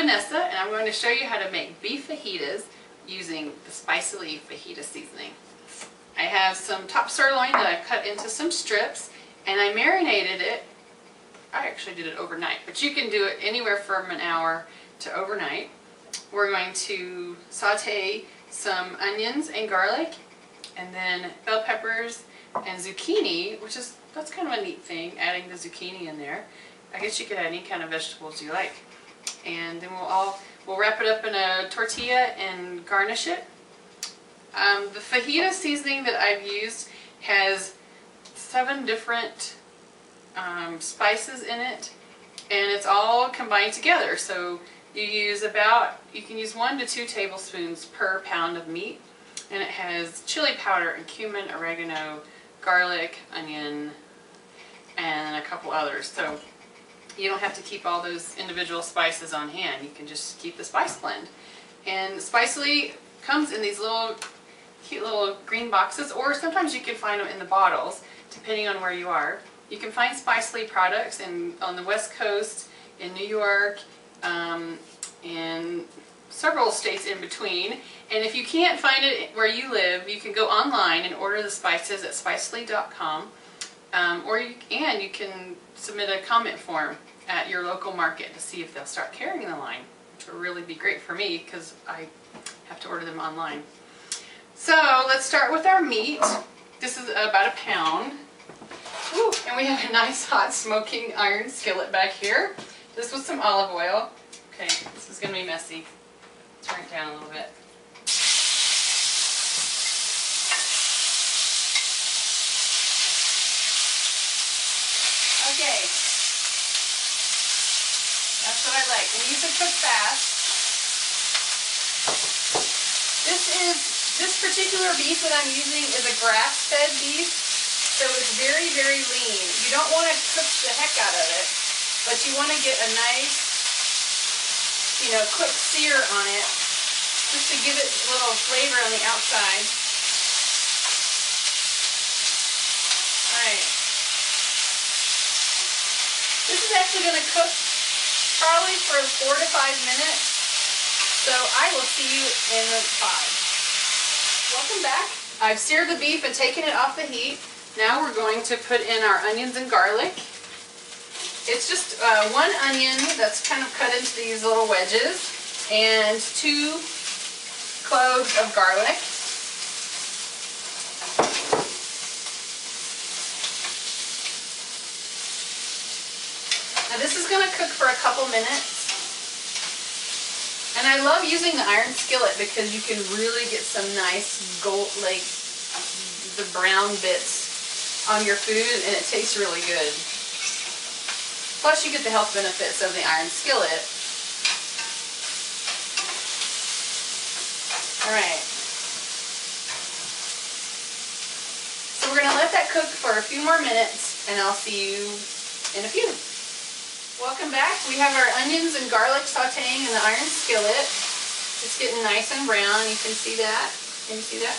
Vanessa, and I'm going to show you how to make beef fajitas using the Spicely Fajita Seasoning. I have some top sirloin that I've cut into some strips, and I marinated it. I actually did it overnight, but you can do it anywhere from an hour to overnight. We're going to saute some onions and garlic, and then bell peppers and zucchini, that's kind of a neat thing, adding the zucchini in there. I guess you could add any kind of vegetables you like. And then we'll wrap it up in a tortilla and garnish it. The fajita seasoning that I've used has 7 different spices in it, and it's all combined together. So you can use 1 to 2 tablespoons per pound of meat, and it has chili powder and cumin, oregano, garlic, onion, and a couple others. So you don't have to keep all those individual spices on hand. You can just keep the spice blend. And Spicely comes in these cute little green boxes, or sometimes you can find them in the bottles, depending on where you are. You can find Spicely products on the West Coast, in New York, and several states in between. And if you can't find it where you live, you can go online and order the spices at spicely.com. Or you can submit a comment form at your local market to see if they'll start carrying the line, which would really be great for me because I have to order them online. So let's start with our meat. This is about a pound. Woo, and we have a nice hot smoking iron skillet back here. This with some olive oil. Okay, this is going to be messy. Turn it down a little bit. Okay, that's what I like. And these are cooked fast. This particular beef that I'm using is a grass-fed beef, so it's very, very lean. You don't want to cook the heck out of it, but you want to get a nice, quick sear on it, just to give it a little flavor on the outside. All right. This is actually going to cook probably for 4 to 5 minutes, so I will see you in 5. Welcome back. I've seared the beef and taken it off the heat. Now we're going to put in our onions and garlic. It's just 1 onion that's kind of cut into these little wedges, and 2 cloves of garlic. Now this is going to cook for a couple minutes, and I love using the iron skillet because you can really get some nice the brown bits on your food, and it tastes really good. Plus you get the health benefits of the iron skillet. Alright, so we're going to let that cook for a few more minutes, and I'll see you in a few. Welcome back. We have our onions and garlic sauteing in the iron skillet. It's getting nice and brown. You can see that. Can you see that?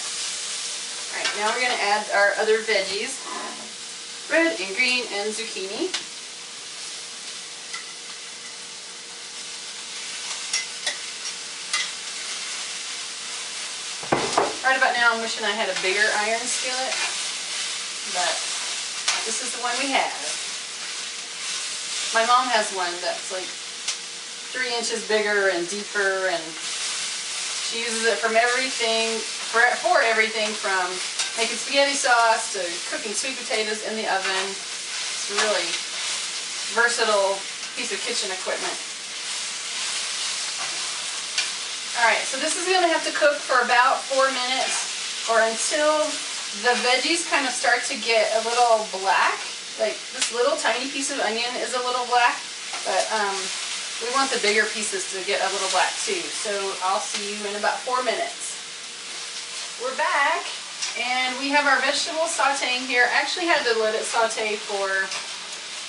Alright, now we're going to add our other veggies. Red and green and zucchini. Right about now I'm wishing I had a bigger iron skillet, but this is the one we have. My mom has one that's like 3 inches bigger and deeper, and she uses it from everything, for everything from making spaghetti sauce to cooking sweet potatoes in the oven. It's a really versatile piece of kitchen equipment. Alright, so this is going to have to cook for about 4 minutes, or until the veggies kind of start to get a little black. Like this little tiny piece of onion is a little black, but we want the bigger pieces to get a little black too. So I'll see you in about 4 minutes. We're back, and we have our vegetables sauteing here. I actually had to let it saute for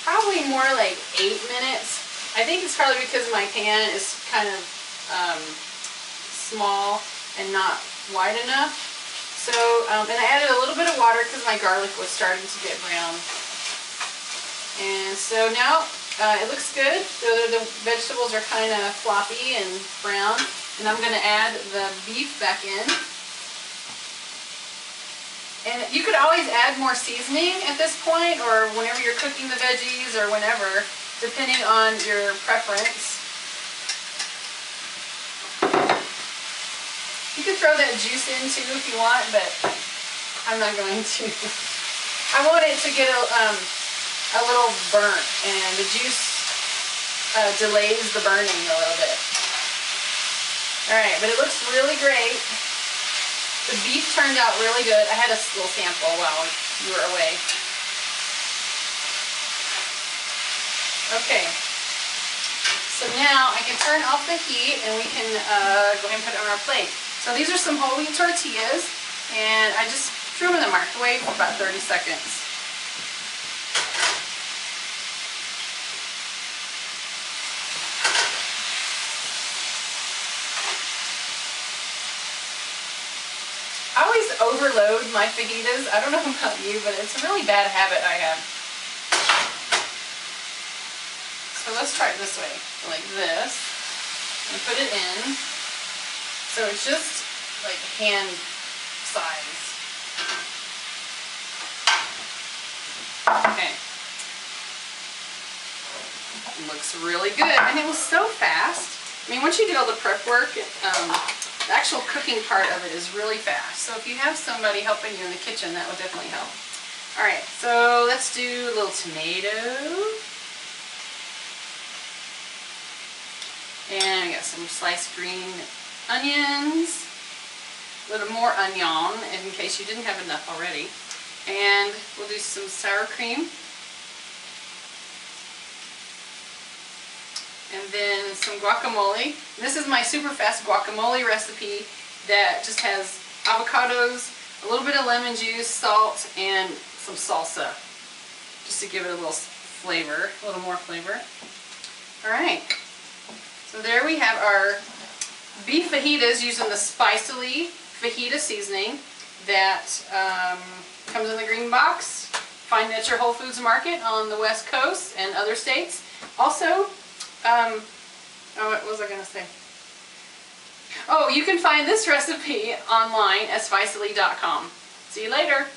probably more like 8 minutes. I think it's probably because my pan is kind of small and not wide enough. So, and I added a little bit of water because my garlic was starting to get brown. And so now It looks good. The vegetables are kind of floppy and brown. And I'm going to add the beef back in. And you could always add more seasoning at this point, or whenever you're cooking the veggies, or whenever, depending on your preference. You could throw that juice in too if you want, but I'm not going to. I want it to get a little burnt, and the juice delays the burning a little bit. Alright, but it looks really great. The beef turned out really good. I had a little sample while you were away. Okay. So now I can turn off the heat and we can go ahead and put it on our plate. So these are some whole wheat tortillas, and I just threw them in the microwave for about 30 seconds. I always overload my fajitas. I don't know about you, but it's a really bad habit I have. So let's try it this way, like this, and put it in. So it's just like hand size. Okay. It looks really good, and it was so fast. I mean, once you do all the prep work, the actual cooking part of it is really fast. So if you have somebody helping you in the kitchen, that would definitely help. All right, so let's do a little tomato. And I got some sliced green onions, a little more onion in case you didn't have enough already. And we'll do some sour cream. And then some guacamole. This is my super fast guacamole recipe that just has avocados, a little bit of lemon juice, salt, and some salsa, just to give it a little flavor, a little more flavor. All right, so there we have our beef fajitas using the Spicely Fajita Seasoning that comes in the green box. Find it at your Whole Foods market on the West Coast and other states. Also, what was I going to say? Oh, you can find this recipe online at spicely.com. See you later.